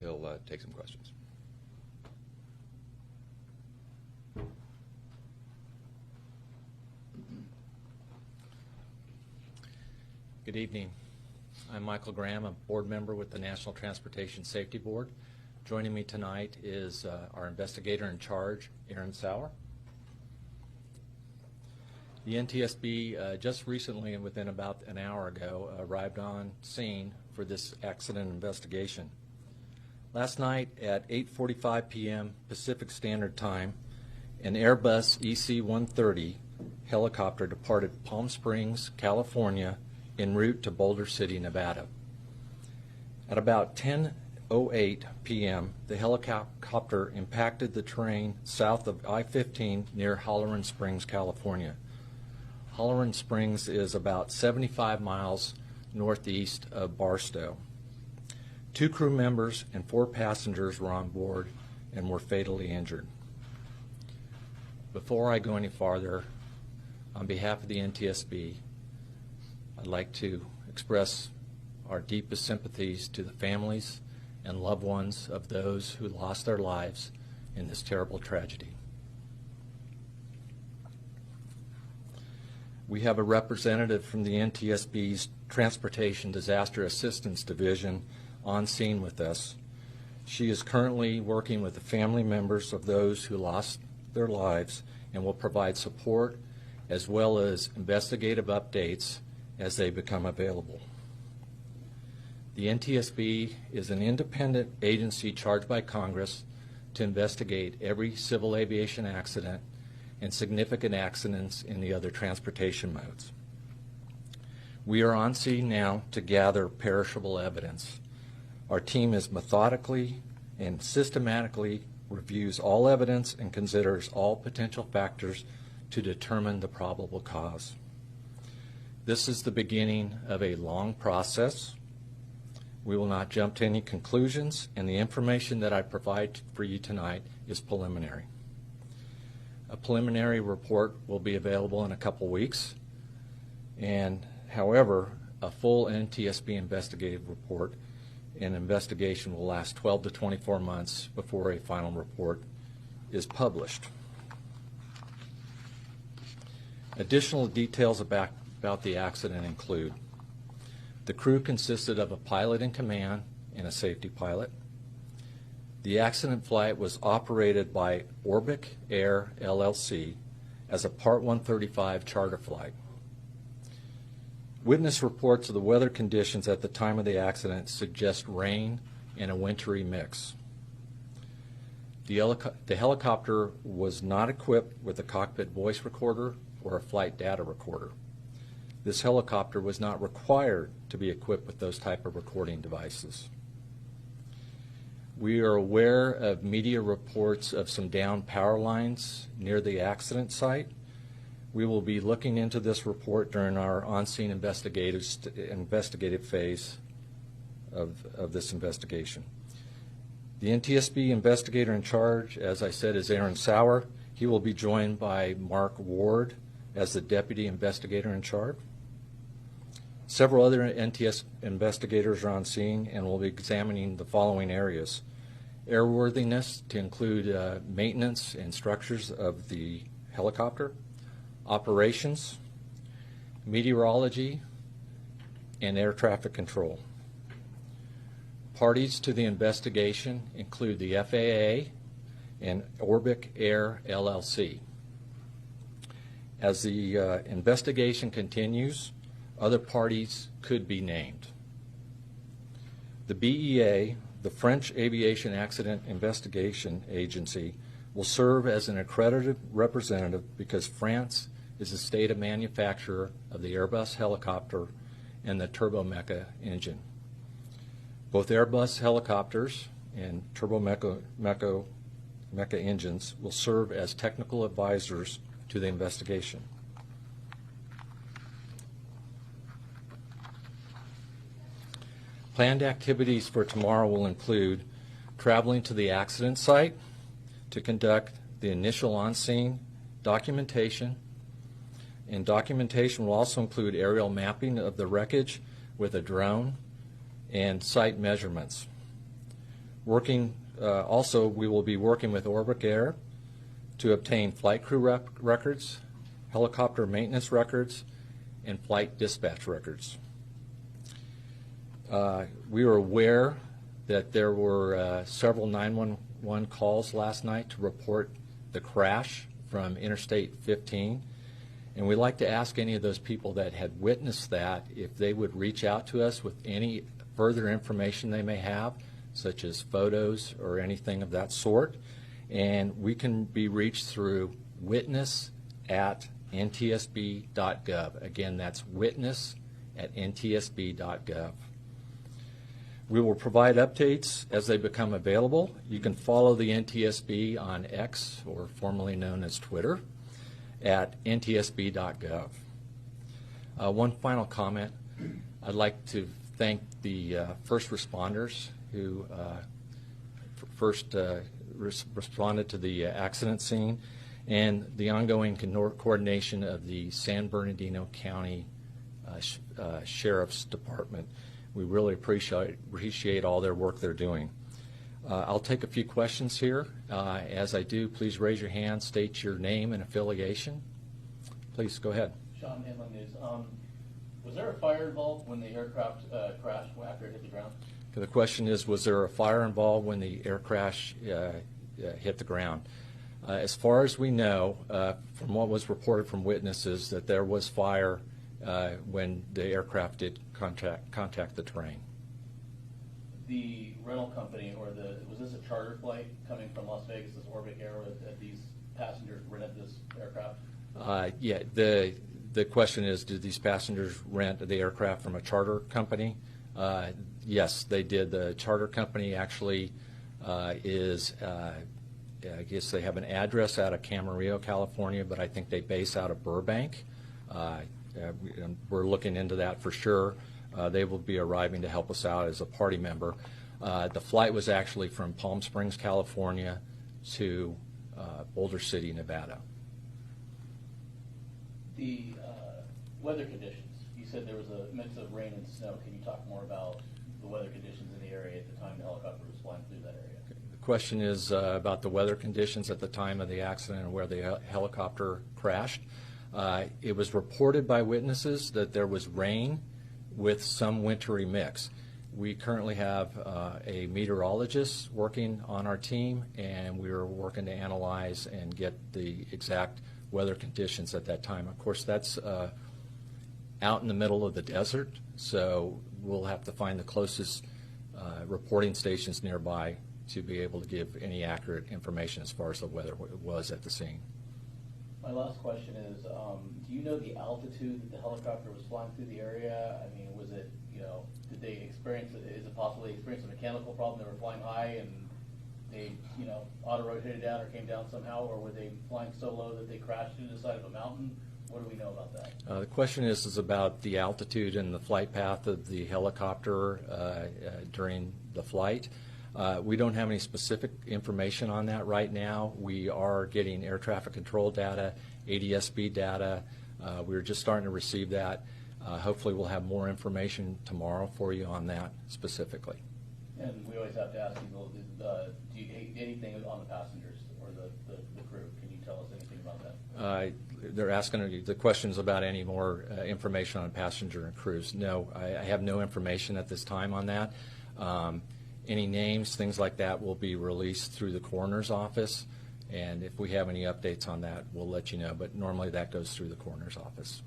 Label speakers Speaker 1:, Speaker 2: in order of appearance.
Speaker 1: He'll take some questions. Good evening. I'm Michael Graham, a board member with the National Transportation Safety Board. Joining me tonight is our investigator in charge, Aaron Sauer. The NTSB just recently, within about an hour ago, arrived on scene for this accident investigation. Last night at 8:45 p.m. Pacific Standard Time, an Airbus EC-130 helicopter departed Palm Springs, California, en route to Boulder City, Nevada. At about 10:08 p.m., the helicopter impacted the terrain south of I-15 near Halloran Springs, California. Halloran Springs is about 75 miles northeast of Barstow. 2 crew members and 4 passengers were on board and were fatally injured. Before I go any farther, on behalf of the NTSB, I'd like to express our deepest sympathies to the families and loved ones of those who lost their lives in this terrible tragedy. We have a representative from the NTSB's Transportation Disaster Assistance Division on scene with us. She is currently working with the family members of those who lost their lives and will provide support as well as investigative updates as they become available. The NTSB is an independent agency charged by Congress to investigate every civil aviation accident and significant accidents in the other transportation modes. We are on scene now to gather perishable evidence. Our team is methodically and systematically reviews all evidence and considers all potential factors to determine the probable cause. This is the beginning of a long process. We will not jump to any conclusions, and the information that I provide for you tonight is preliminary. A preliminary report will be available in a couple weeks, and however, a full NTSB investigative report and investigation will last 12 to 24 months before a final report is published. Additional details about the accident include: the crew consisted of a pilot in command and a safety pilot. The accident flight was operated by Orbic Air LLC as a Part 135 charter flight. Witness reports of the weather conditions at the time of the accident suggest rain and a wintry mix. The helicopter was not equipped with a cockpit voice recorder or a flight data recorder. This helicopter was not required to be equipped with those type of recording devices. We are aware of media reports of some downed power lines near the accident site. We will be looking into this report during our on-scene investigative phase of this investigation. The NTSB investigator in charge, as I said, is Aaron Sauer. He will be joined by Mark Ward as the deputy investigator in charge. Several other NTS investigators are on scene and will be examining the following areas: airworthiness, to include maintenance and structures of the helicopter, operations, meteorology, and air traffic control. Parties to the investigation include the FAA and Orbic Air LLC. As the investigation continues, other parties could be named. The BEA, the French Aviation Accident Investigation Agency, will serve as an accredited representative because France is the state of manufacturer of the Airbus helicopter and the turbomeca engine. Both Airbus helicopters and turbomeca engines will serve as technical advisors to the investigation. Planned activities for tomorrow will include traveling to the accident site to conduct the initial on-scene documentation, and documentation will also include aerial mapping of the wreckage with a drone and site measurements. Also, we will be working with Orbic Air to obtain flight crew records, helicopter maintenance records, and flight dispatch records. We are aware that there were several 911 calls last night to report the crash from Interstate 15, and we'd like to ask any of those people that had witnessed that if they would reach out to us with any further information they may have, such as photos or anything of that sort, and we can be reached through witness@ntsb.gov. Again, that's witness@ntsb.gov. We will provide updates as they become available. You can follow the NTSB on X, or formerly known as Twitter, at ntsb.gov. One final comment. I'd like to thank the first responders who first responded to the accident scene, and the ongoing coordination of the San Bernardino County Sheriff's Department. We really appreciate all their work they're doing. I'll take a few questions here. As I do, please raise your hand, state your name and affiliation. Please go ahead.
Speaker 2: Sean, Inland News. Was there a fire involved when the aircraft crashed after it hit the ground?
Speaker 1: The question is, was there a fire involved when the air crash hit the ground? As far as we know, from what was reported from witnesses, that there was fire when the aircraft did contact the terrain.
Speaker 2: The rental company, or was this a charter flight coming from Las Vegas, this Orbic Air, that these passengers rented this aircraft?
Speaker 1: Yeah, the question is, did these passengers rent the aircraft from a charter company? Yes, they did. The charter company actually I guess they have an address out of Camarillo, California, but I think they base out of Burbank. We're looking into that for sure. They will be arriving to help us out as a party member. The flight was actually from Palm Springs, California to Boulder City, Nevada.
Speaker 2: The weather conditions. You said there was a mix of rain and snow. Can you talk more about the weather conditions in the area at the time the helicopter was flying through that area?
Speaker 1: The question is about the weather conditions at the time of the accident and where the helicopter crashed. It was reported by witnesses that there was rain with some wintry mix. We currently have a meteorologist working on our team, and we are working to analyze and get the exact weather conditions at that time. Of course, that's out in the middle of the desert, so we'll have to find the closest reporting stations nearby to be able to give any accurate information as far as the weather was at the scene.
Speaker 2: My last question is, do you know the altitude that the helicopter was flying through the area? I mean, was it, did they experience, is it possible they experienced a mechanical problem? They were flying high and they, auto-rotated down or came down somehow, or were they flying so low that they crashed into the side of a mountain? What do we know about that?
Speaker 1: The question is about the altitude and the flight path of the helicopter during the flight. We don't have any specific information on that right now. We are getting air traffic control data, ADS-B data. We're just starting to receive that. Hopefully we'll have more information tomorrow for you on that specifically.
Speaker 2: And we always have to ask people, do you hate anything on the passengers or the crew? Can you tell us anything about that?
Speaker 1: They're asking the questions about any more information on passenger and crews. No, I have no information at this time on that. Any names, things like that, will be released through the coroner's office, and if we have any updates on that, we'll let you know, but normally that goes through the coroner's office.